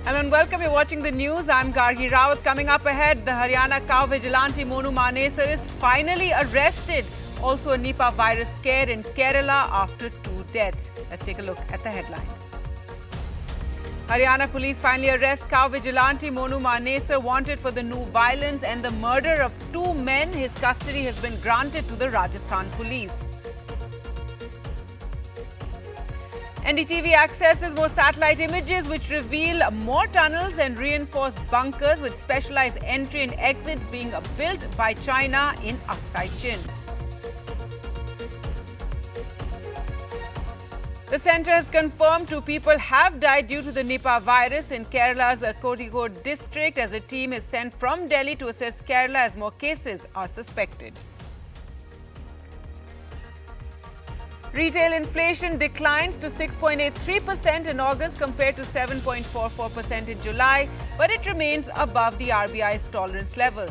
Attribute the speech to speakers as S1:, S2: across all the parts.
S1: Hello and welcome. You're watching the news. I'm Nuh Riots. Coming up ahead, the Haryana cow vigilante Monu Manesar is finally arrested. Also, a Nipa virus scare in Kerala after 2 deaths. Let's take a look at the headlines. Haryana Police finally arrest cow vigilante Monu Manesar, wanted for the Nuh violence and the murder of 2 men. His custody has been granted to the Rajasthan Police. NDTV accesses more satellite images which reveal more tunnels and reinforced bunkers with specialized entry and exits being built by China in Aksai Chin. The centre has confirmed 2 people have died due to the Nipa virus in Kerala's Kozhikode district as a team is sent from Delhi to assess Kerala as more cases are suspected. Retail inflation declines to 6.83% in August compared to 7.44% in July, but it remains above the RBI's tolerance level.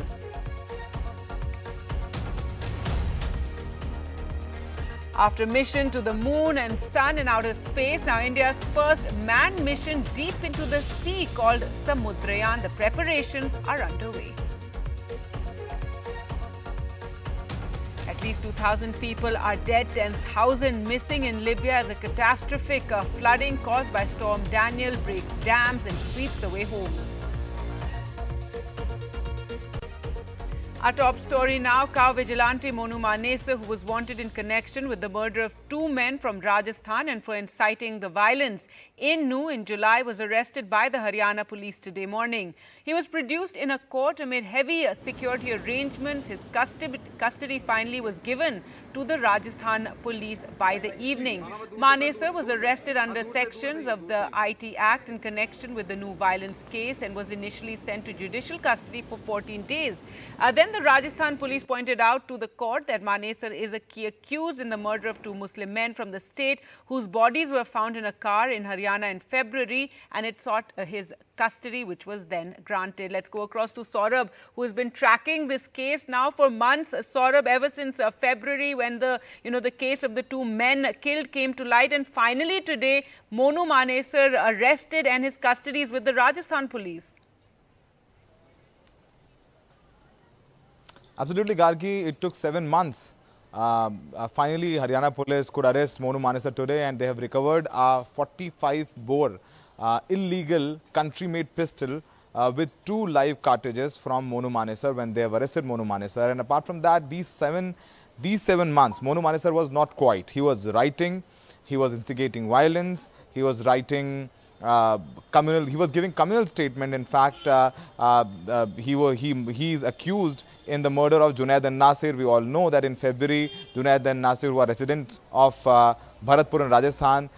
S1: After mission to the moon and sun in outer space, now India's first manned mission deep into the sea called Samudrayan. The preparations are underway. At least 2,000 people are dead, 10,000 missing in Libya as a catastrophic flooding caused by Storm Daniel breaks dams and sweeps away homes. Our top story now, cow vigilante Monu Manesar, who was wanted in connection with the murder of 2 men from Rajasthan and for inciting the violence in Nuh in July, was arrested by the Haryana Police today morning. He was produced in a court amid heavy security arrangements. His custody finally was given to the Rajasthan Police by the evening. Manesar was arrested under sections of the IT Act in connection with the Nuh violence case and was initially sent to judicial custody for 14 days. Then the Rajasthan Police pointed out to the court that Manesar is a key accused in the murder of 2 Muslim men from the state whose bodies were found in a car in Haryana in February, and it sought his custody, which was then granted. Let's go across to Saurabh, who has been tracking this case now for months. Saurabh, ever since February, when the case of the 2 men killed came to light, and finally today, Monu Manesar arrested and his custody is with the Rajasthan Police.
S2: Absolutely, Gargi. It took 7 months. Finally, Haryana Police could arrest Monu Manesar today, and they have recovered a 45-bore illegal country-made pistol with 2 live cartridges from Monu Manesar when they have arrested Monu Manesar. And apart from that, these seven months, Monu Manesar was not quiet. He was writing, he was instigating violence, he was writing communal. He was giving communal statement. In fact, he is accused in the murder of Junaid and Nasir. We all know that in February, Junaid and Nasir, who are residents of Bharatpur in Rajasthan,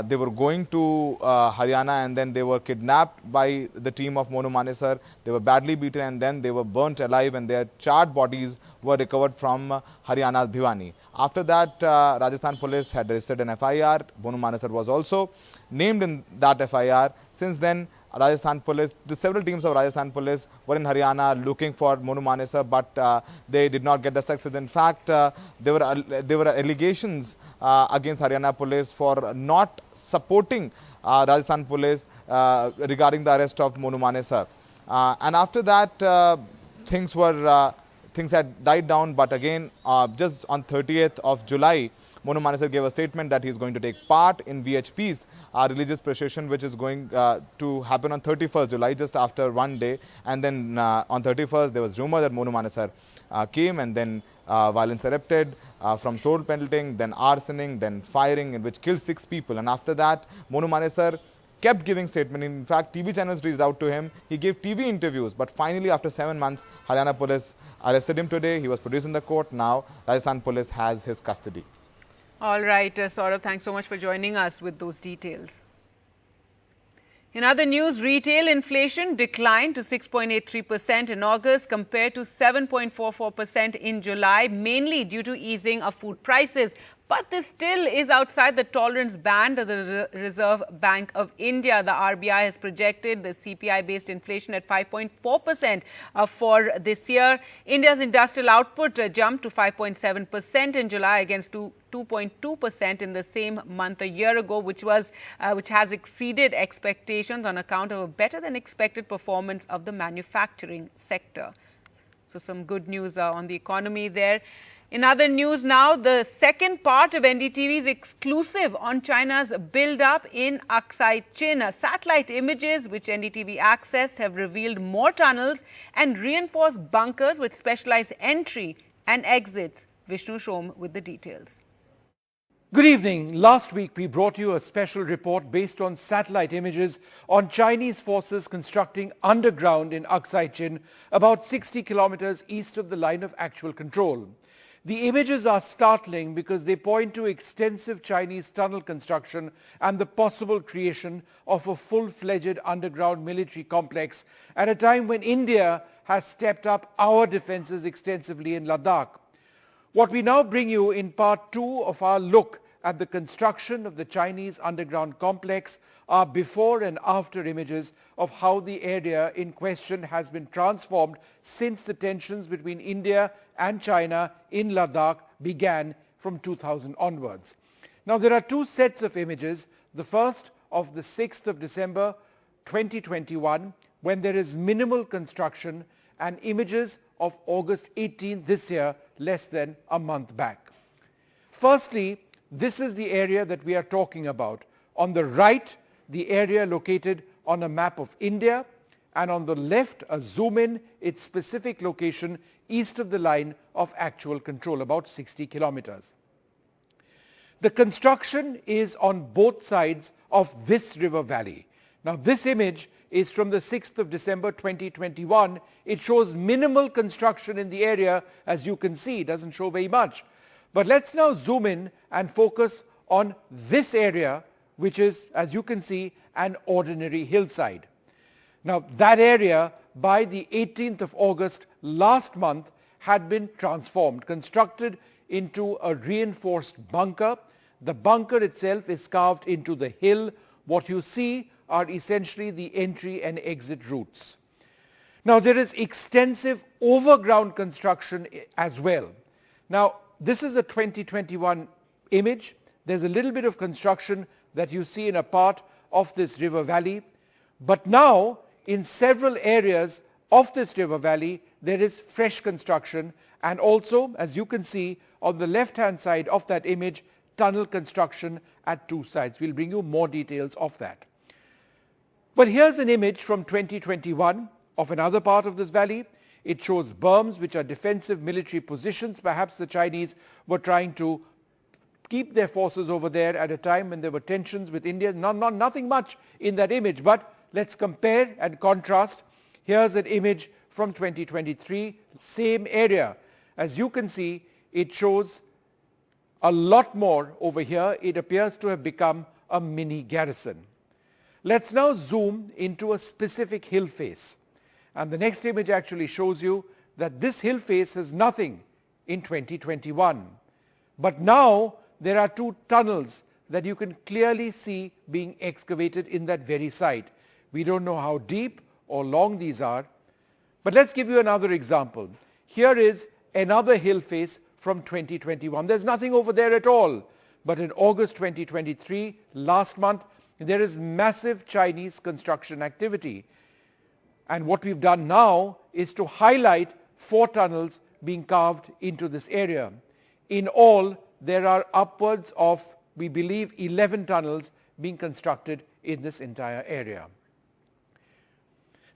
S2: they were going to Haryana, and then they were kidnapped by the team of Monu Manesar. They were badly beaten, and then they were burnt alive, and their charred bodies were recovered from Haryana's Bhiwani. After that, Rajasthan Police had registered an FIR. Monu Manesar was also named in that FIR. Since then, Rajasthan Police, the several teams of Rajasthan Police were in Haryana looking for Monu Manesar, but they did not get the success. In fact, there were allegations against Haryana Police for not supporting Rajasthan Police regarding the arrest of Monu Manesar. And after that, things had died down. But again, just on 30th of July, Monu Manesar gave a statement that he is going to take part in VHP's religious procession, which is going to happen on 31st July, just after 1 day. And then on 31st, there was rumor that Monu Manesar came, and then violence erupted from sword pelting, then arsoning, then firing, in which killed 6 people. And after that, Monu Manesar kept giving statement. In fact, TV channels reached out to him. He gave TV interviews. But finally, after 7 months, Haryana Police arrested him today. He was produced in the court. Now, Rajasthan Police has his custody.
S1: All right, Saurabh, thanks so much for joining us with those details. In other news, retail inflation declined to 6.83% in August compared to 7.44% in July, mainly due to easing of food prices. But this still is outside the tolerance band of the Reserve Bank of India. The RBI has projected the CPI-based inflation at 5.4% for this year. India's industrial output jumped to 5.7% in July against 2.2% in the same month a year ago, which has exceeded expectations on account of a better than expected performance of the manufacturing sector. So some good news on the economy there. In other news now, the second part of NDTV's exclusive on China's build-up in Aksai Chin. Satellite images which NDTV accessed have revealed more tunnels and reinforced bunkers with specialized entry and exits. Vishnu Shom with the details.
S3: Good evening. Last week we brought you a special report based on satellite images on Chinese forces constructing underground in Aksai Chin, about 60 kilometers east of the line of actual control. The images are startling because they point to extensive Chinese tunnel construction and the possible creation of a full-fledged underground military complex at a time when India has stepped up our defenses extensively in Ladakh. What we now bring you in part 2 of our look at the construction of the Chinese underground complex are before and after images of how the area in question has been transformed since the tensions between India and China in Ladakh began from 2000 onwards. Now there are two sets of images, the first of the 6th of December 2021 when there is minimal construction, and images of August 18 this year, less than a month back. Firstly, this is the area that we are talking about. On the right, the area located on a map of India, and on the left, a zoom in, its specific location east of the line of actual control, about 60 kilometers. The construction is on both sides of this river valley. Now this image is from the 6th of December 2021. It shows minimal construction in the area, as you can see. It doesn't show very much. But let's now zoom in and focus on this area, which is, as you can see, an ordinary hillside. Now that area by the 18th of August last month had been transformed, constructed into a reinforced bunker. The bunker itself is carved into the hill. What you see are essentially the entry and exit routes. Now there is extensive overground construction as well. Now this is a 2021 image. There's a little bit of construction that you see in a part of this river valley. But now in several areas of this river valley, there is fresh construction, and also, as you can see on the left-hand side of that image, tunnel construction at two sides. We'll bring you more details of that. But here's an image from 2021 of another part of this valley. It shows berms, which are defensive military positions. Perhaps the Chinese were trying to keep their forces over there at a time when there were tensions with India. Nothing much in that image, but let's compare and contrast. Here's an image from 2023, same area. As you can see, it shows a lot more over here. It appears to have become a mini garrison. Let's now zoom into a specific hill face. And the next image actually shows you that this hill face has nothing in 2021. But now there are two tunnels that you can clearly see being excavated in that very site. We don't know how deep or long these are. But let's give you another example. Here is another hill face from 2021. There's nothing over there at all. But in August 2023, last month, there is massive Chinese construction activity. And what we've done now is to highlight 4 tunnels being carved into this area. In all, there are upwards of, we believe, 11 tunnels being constructed in this entire area.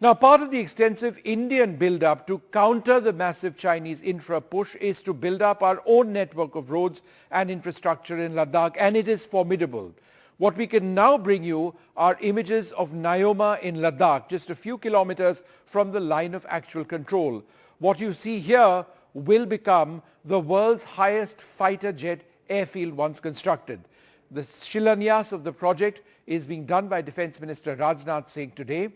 S3: Now, part of the extensive Indian build-up to counter the massive Chinese infra push is to build up our own network of roads and infrastructure in Ladakh, and it is formidable. What we can now bring you are images of Nyoma in Ladakh, just a few kilometers from the line of actual control. What you see here will become the world's highest fighter jet airfield once constructed. The shilanyas of the project is being done by Defense Minister Rajnath Singh today.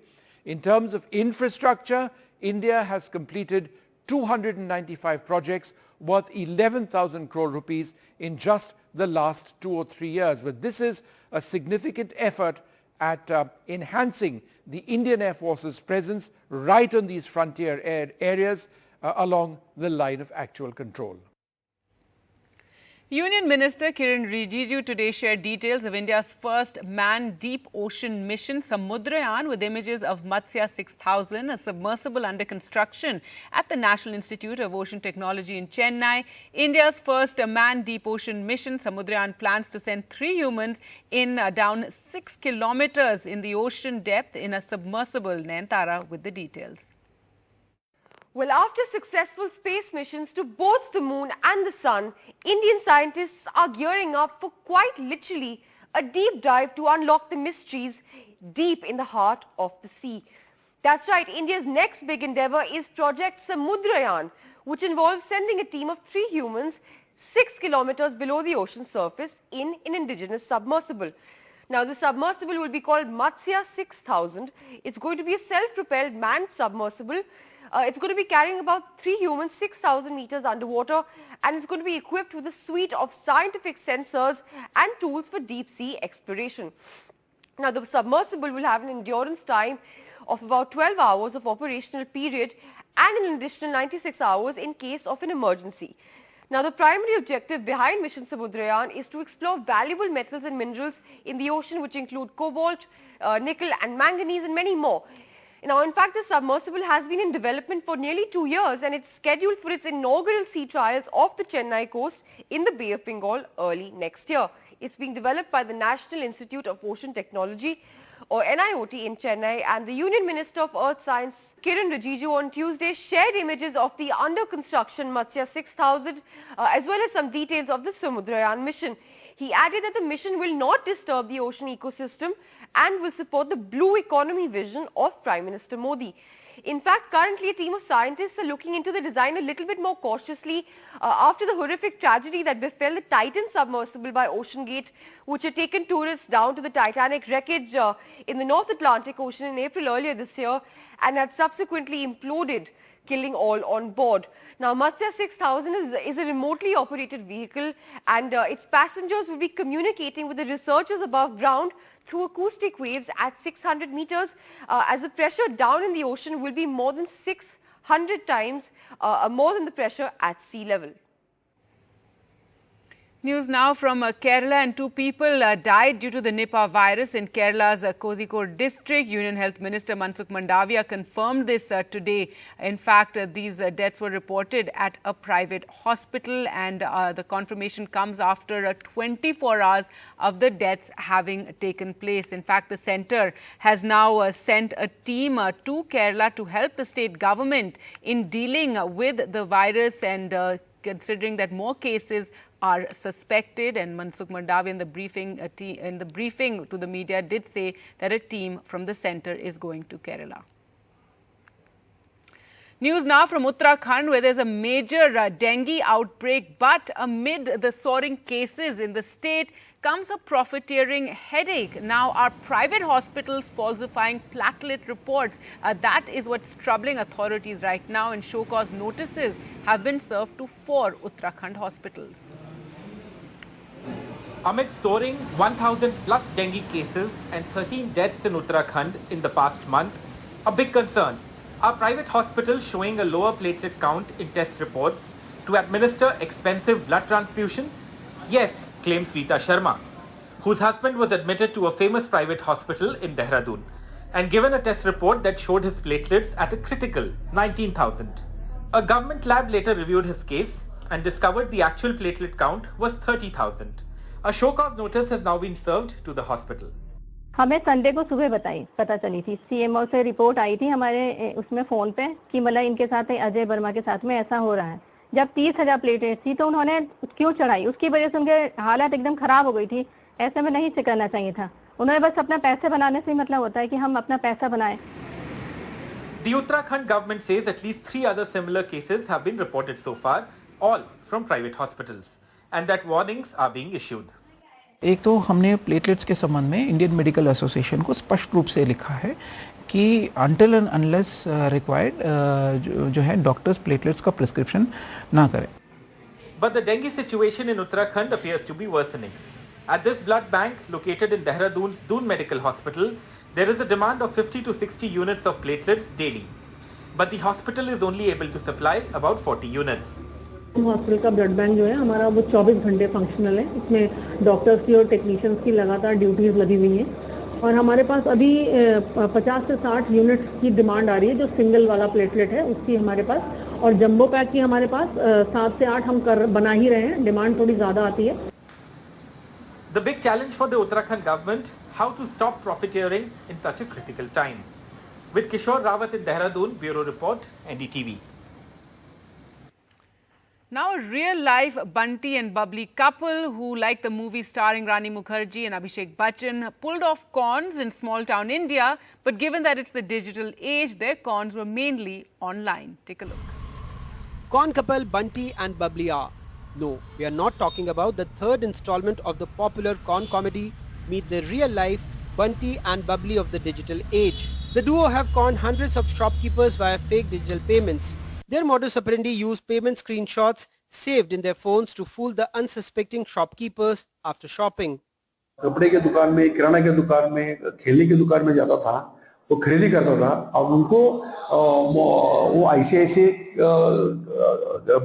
S3: In terms of infrastructure, India has completed 295 projects worth 11,000 crore rupees in just the last 2 or 3 years. But this is a significant effort at enhancing the Indian Air Force's presence right on these frontier areas along the line of actual control.
S1: Union Minister Kiren Rijiju today shared details of India's first manned deep ocean mission, Samudrayan, with images of Matsya 6000, a submersible under construction at the National Institute of Ocean Technology in Chennai. India's first manned deep ocean mission, Samudrayan, plans to send 3 humans in down 6 kilometers in the ocean depth in a submersible. Nayantara with the details.
S4: Well, after successful space missions to both the moon and the sun, Indian scientists are gearing up for quite literally a deep dive to unlock the mysteries deep in the heart of the sea. That's right, India's next big endeavor is Project Samudrayan, which involves sending a team of 3 humans 6 kilometers below the ocean surface in an indigenous submersible. Now, the submersible will be called Matsya 6000. It's going to be a self-propelled manned submersible. It's going to be carrying about 3 humans 6,000 meters underwater, and it's going to be equipped with a suite of scientific sensors and tools for deep sea exploration. Now, the submersible will have an endurance time of about 12 hours of operational period and an additional 96 hours in case of an emergency. Now, the primary objective behind Mission Samudrayan is to explore valuable metals and minerals in the ocean, which include cobalt, nickel and manganese and many more. Now, in fact, the submersible has been in development for nearly 2 years, and it's scheduled for its inaugural sea trials off the Chennai coast in the Bay of Bengal early next year. It's being developed by the National Institute of Ocean Technology, or NIOT, in Chennai, and the Union Minister of Earth Science, Kiren Rijiju, on Tuesday shared images of the under construction Matsya 6000 as well as some details of the Samudrayan mission. He added that the mission will not disturb the ocean ecosystem and will support the blue economy vision of Prime Minister Modi. In fact, currently a team of scientists are looking into the design a little bit more cautiously after the horrific tragedy that befell the Titan submersible by OceanGate, which had taken tourists down to the Titanic wreckage in the North Atlantic Ocean in April earlier this year and had subsequently imploded, killing all on board. Now, Matsya 6000 is a remotely operated vehicle, and its passengers will be communicating with the researchers above ground through acoustic waves at 600 meters as the pressure down in the ocean will be more than 600 times more than the pressure at sea level.
S1: News now from Kerala, and 2 people died due to the Nipa virus in Kerala's Kozhikode district. Union Health Minister Mansukh Mandavia confirmed this today. In fact, these deaths were reported at a private hospital, and the confirmation comes after 24 hours of the deaths having taken place. In fact, the centre has now sent a team to Kerala to help the state government in dealing with the virus, and considering that more cases are suspected, and Mansukh Mandavia in the briefing to the media did say that a team from the centre is going to Kerala. News now from Uttarakhand, where there's a major dengue outbreak, but amid the soaring cases in the state comes a profiteering headache. Now, are private hospitals falsifying platelet reports? That is what's troubling authorities right now, and show cause notices have been served to 4 Uttarakhand hospitals.
S5: Amid soaring 1,000 plus dengue cases and 13 deaths in Uttarakhand in the past month, a big concern. Are private hospitals showing a lower platelet count in test reports to administer expensive blood transfusions? Yes, claims Rita Sharma, whose husband was admitted to a famous private hospital in Dehradun and given a test report that showed his platelets at a critical 19,000. A government lab later reviewed his case and discovered the actual platelet count was 30,000. A show cause notice has now been served to the hospital.
S6: हमें Sunday को सुबह पता चली थी, CMO से report आई थी हमारे उसमें फोन पे कि मतलब इनके साथ अजय वर्मा के साथ में ऐसा हो रहा है. जब 30,000 प्लेटें थी तो उन्होंने क्यों चढ़ाई? उसकी वजह से उनके हालत एकदम खराब हो गई थी. ऐसे में नहीं से करना चाहिए था. उन्होंने बस अपना पैसे बनाने से मतलब होता है कि हम अपना पैसा बनाएं.
S5: The Uttarakhand government says at least 3 other similar cases have been reported so far, all from private hospitals, and that warnings are being issued.
S7: एक तो हमने प्लेटलेट्स के संबंध में इंडियन मेडिकल एसोसिएशन को स्पष्ट रूप से लिखा है कि अनटिल एंड अनलेस रिक्वायर्ड जो है डॉक्टर्स प्लेटलेट्स का प्रिस्क्रिप्शन ना करें.
S5: But the dengue situation in Uttarakhand appears to be worsening. At this blood bank, located in Dehradun's Doon Medical Hospital, there is a demand of 50 to 60 units of platelets daily. But the hospital is only able to supply about 40 units.
S8: Hospital का blood bank जो है हमारा वो 24 घंटे functional है. इसमें doctors की और टेक्नीशियंस की लगातार ड्यूटीज लगी हुई हैं और हमारे पास अभी 50 से 60 यूनिट्स की डिमांड आ रही है. जो सिंगल वाला प्लेटलेट है उसकी हमारे पास, और जंबो पैक की हमारे पास 7 से 8 हम बना ही रहे हैं. डिमांड थोड़ी ज्यादा आती है.
S5: The big challenge for the Uttarakhand government, how to stop profiteering in such a critical time. With Kishore Rawat in Dehradun, Bureau Report, NDTV.
S1: Now, a real-life Bunty and bubbly couple who, like the movie starring Rani Mukherjee and Abhishek Bachchan, pulled off cons in small-town India, but given that it's the digital age, their cons were mainly online. Take a look.
S9: Con couple Bunty and Bubbly are. No, we are not talking about the third installment of the popular con comedy Meet the real-life Bunty and Bubbly of the digital age. The duo have conned hundreds of shopkeepers via fake digital payments. Their modus operandi use payment screenshots saved in their phones to fool the unsuspecting shopkeepers after shopping.
S10: कपड़े के दुकान में, किराना के दुकान में, खेलने की दुकान में जाता था, वो खरीदी करता था. अब उनको वो आईसीआईसीआई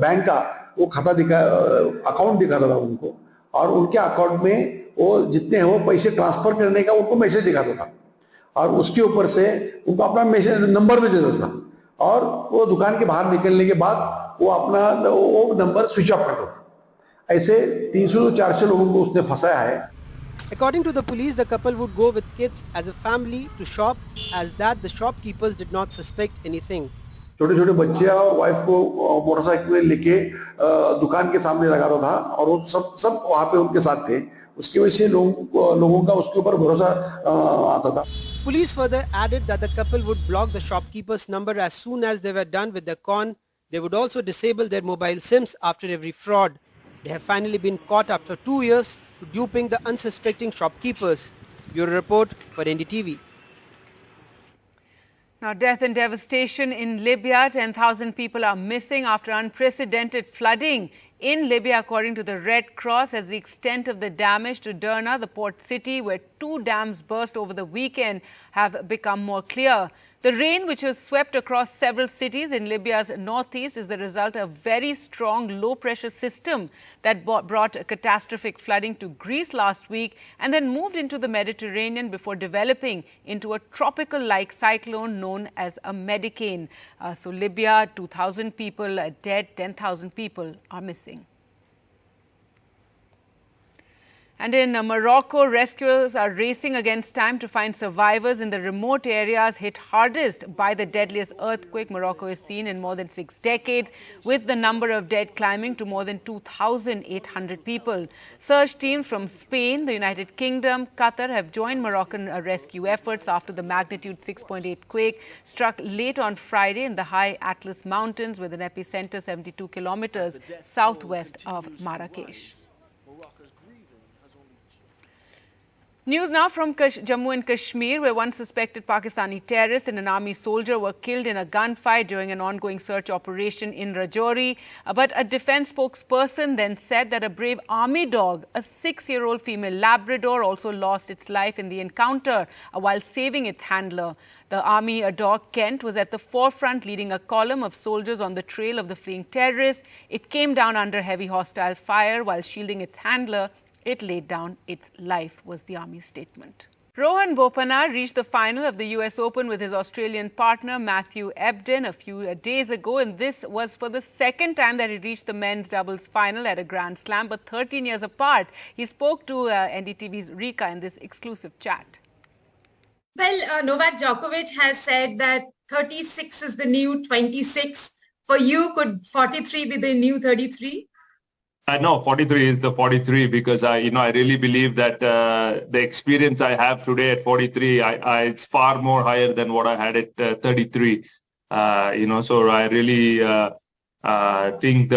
S10: बैंक का वो खाता अकाउंट दिखाता था उनको, और उनके अकाउंट में वो जितने हैं वो पैसे ट्रांसफर करने का उनको मैसेज दिखाता था, और उसके ऊपर से उनको अपना मैसेज नंबर भी दे देता था, और वो दुकान के बाहर निकलने के बाद वो अपना वो नंबर स्विच ऑफ करता था. ऐसे 300-400 लोगों को उसने फंसाया है.
S9: According to the police, the couple would go with kids as a family to shop, as that the shopkeepers did not suspect anything.
S10: छोटे छोटे बच्चे और वाइफ को मोटरसाइकिल में लेके दुकान के सामने लगाता था, और वो सब वहां पे उनके साथ थे. उसकी वजह से लोगों का उसके ऊपर भरोसा आता था.
S9: Police further added that the couple would block the shopkeeper's number as soon as they were done with the con. They would also disable their mobile SIMs after every fraud. They have finally been caught after 2 years to duping the unsuspecting shopkeepers. Bureau Report for NDTV.
S1: Now, death and devastation in Libya. 10,000 people are missing after unprecedented flooding in Libya, according to the Red Cross, as the extent of the damage to Derna, the port city where 2 dams burst over the weekend, have become more clear. The rain, which has swept across several cities in Libya's northeast, is the result of a very strong low-pressure system that brought catastrophic flooding to Greece last week and then moved into the Mediterranean before developing into a tropical-like cyclone known as a Medicane. So Libya, 2,000 people dead, 10,000 people are missing. And in Morocco, rescuers are racing against time to find survivors in the remote areas hit hardest by the deadliest earthquake Morocco has seen in more than 6 decades, with the number of dead climbing to more than 2,800 people. Search teams from Spain, the United Kingdom, Qatar have joined Moroccan rescue efforts after the magnitude 6.8 quake struck late on Friday in the high Atlas Mountains, with an epicenter 72 kilometers southwest of Marrakesh. News now from Jammu and Kashmir, where one suspected Pakistani terrorist and an army soldier were killed in a gunfight during an ongoing search operation in Rajouri. But a defense spokesperson then said that a brave army dog, a 6-year-old female Labrador, also lost its life in the encounter while saving its handler. The army dog, Kent, was at the forefront leading a column of soldiers on the trail of the fleeing terrorists. It came down under heavy hostile fire while shielding its handler. It laid down its life, was the army's statement. Rohan Bopanna reached the final of the US Open with his Australian partner Matthew Ebden a few days ago, and this was for the second time that he reached the men's doubles final at a Grand Slam, but 13 years apart. He spoke to NDTV's Rika in this exclusive chat.
S11: Well, Novak Djokovic has said that 36 is the new 26. For you, could 43 be the new 33?
S12: No, 43 is the 43 because I really believe that the experience I have today at 43, it's far more higher than what I had at 33. So I really think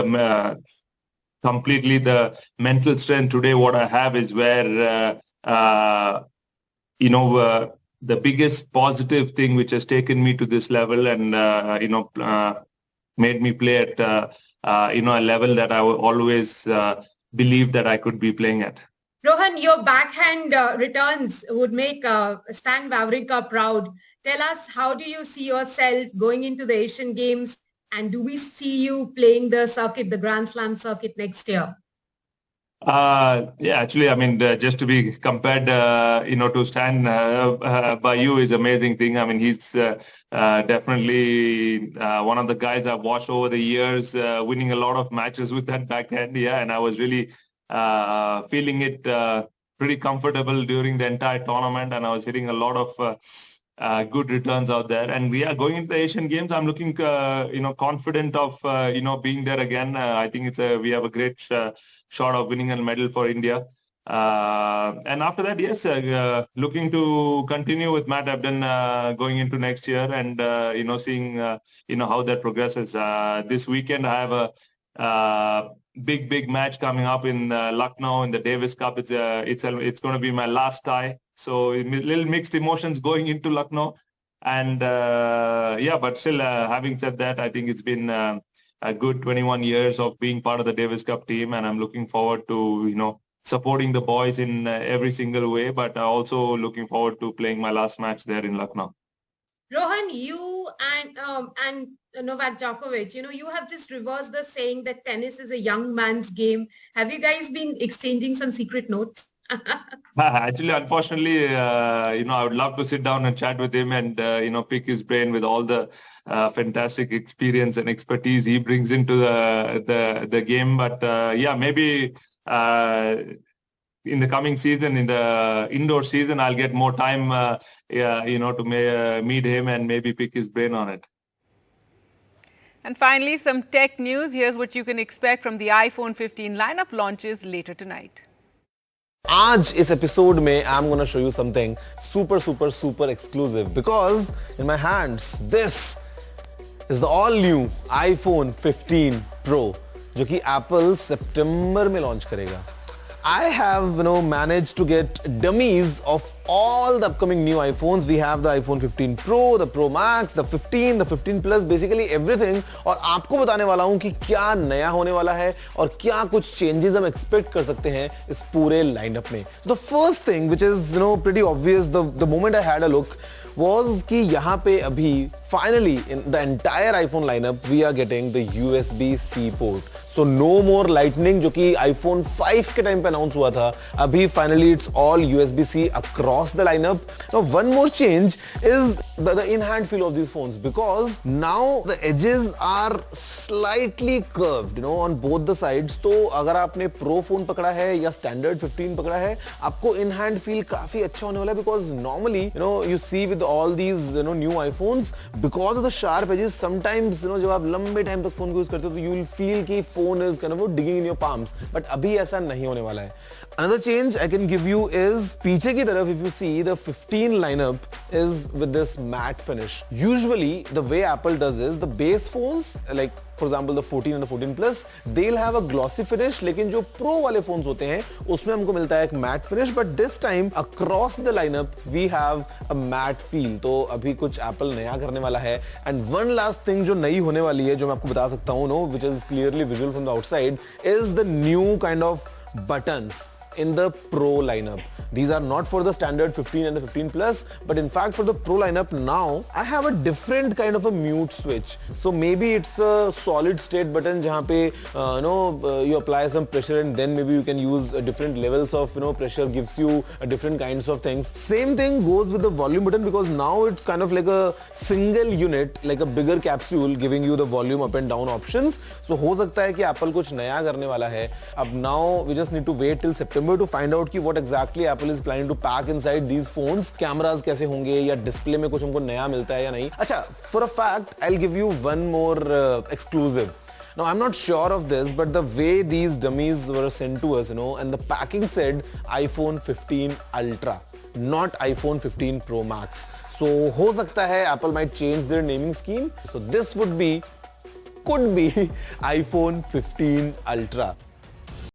S12: completely the mental strength today, what I have is where, the biggest positive thing which has taken me to this level and, made me play at a level that I always believed that I could be playing at.
S11: Rohan, your backhand returns would make Stan Wawrinka proud. Tell us, how do you see yourself going into the Asian Games, and do we see you playing the circuit, the Grand Slam circuit next year?
S12: Yeah, actually, I mean, just to be compared, to Stan by you is amazing thing. I mean, he's definitely one of the guys I've watched over the years, winning a lot of matches with that backhand. Yeah, and I was really feeling it pretty comfortable during the entire tournament, and I was hitting a lot of good returns out there. And we are going into the Asian Games. I'm looking, confident of, being there again. I think we have a great shot of winning a medal for India. And after that, yes, looking to continue with Matt Ebden going into next year, and seeing how that progresses. This weekend I have a big match coming up in Lucknow in the Davis Cup. It's going to be my last tie, so a little mixed emotions going into Lucknow. And but still, having said that, I think it's been a good 21 years of being part of the Davis Cup team, and I'm looking forward to supporting the boys in every single way, but also looking forward to playing my last match there in Lucknow.
S11: Rohan, you and Novak Djokovic, you have just reversed the saying that tennis is a young man's game. Have you guys been exchanging some secret notes?
S12: Actually, unfortunately, I would love to sit down and chat with him and, pick his brain with all the fantastic experience and expertise he brings into the game. But maybe in the coming season, in the indoor season, I'll get more time, to meet him and maybe pick his brain on it.
S1: And finally, some tech news. Here's what you can expect from the iPhone 15 lineup launches later tonight.
S13: आज इस episode में I am gonna show you something super exclusive because in my hands this is the all new iPhone 15 pro जो कि Apple सितंबर में launch करेगा. I have managed to get dummies of all the upcoming new iPhones. We have the iPhone 15 Pro, the Pro Max, the 15, the 15 Plus, basically everything. और आपको बताने वाला हूं कि क्या नया होने वाला है और क्या कुछ changes हम expect कर सकते हैं इस पूरे lineup में. The first thing which is pretty obvious the moment I had a look was कि यहाँ पे अभी finally in the entire iPhone lineup we are getting the USB-C port. So no more Lightning जो कि iPhone 5 के time पे announce हुआ था. अभी finally it's all USB-C across the lineup. Now one more change is the in-hand feel of these phones, because now the edges are slightly curved, on both the sides. तो अगर आपने Pro phone पकड़ा है या Standard 15 पकड़ा है, आपको in-hand feel काफी अच्छा होने वाला है, because normally you see with all these new iPhones, because of the sharp edges, sometimes जब आप लंबे टाइम तक फोन को यूज करते हो तो you will feel कि phone is kind of digging in your palms, but अभी ऐसा नहीं होने वाला है. Another change I can give you is पीछे की तरफ, if you see the 15 lineup is with this matte finish. Usually the way Apple does is the base phones, like for example the 14 and the 14 Plus, they'll have a glossy finish, लेकिन जो Pro वाले phones होते हैं उसमें हमको मिलता है एक matte finish, but this time across the lineup we have a matte feel. तो अभी कुछ Apple नया करने वाला है. And one last thing जो नई होने वाली है, जो मैं आपको बता सकता हूँ, which is clearly visible from the outside, is the new kind of buttons in the Pro lineup. These are not for the standard 15 and the 15 Plus, but in fact for the Pro lineup now, I have a different kind of a mute switch. So maybe it's a solid state button जहाँ पे you apply some pressure and then maybe you can use different levels of pressure, gives you different kinds of things. Same thing goes with the volume button, because now it's kind of like a single unit, like a bigger capsule giving you the volume up and down options. So हो सकता है कि Apple कुछ नया करने वाला है. अब now we just need to wait till September to find out कि what exactly Apple is planning to pack inside these phones. Cameras कैसे होंगे या डिस्प्ले में कुछ हमको नया मिलता है या नहीं. अच्छा, for a fact, I'll give you one more exclusive. Now, I'm not sure of this, but the way these dummies were sent to us, and the packing said iPhone 15 Ultra, not iPhone 15 Pro Max. So, हो सकता है Apple might change their naming scheme. So, this could be iPhone 15 Ultra.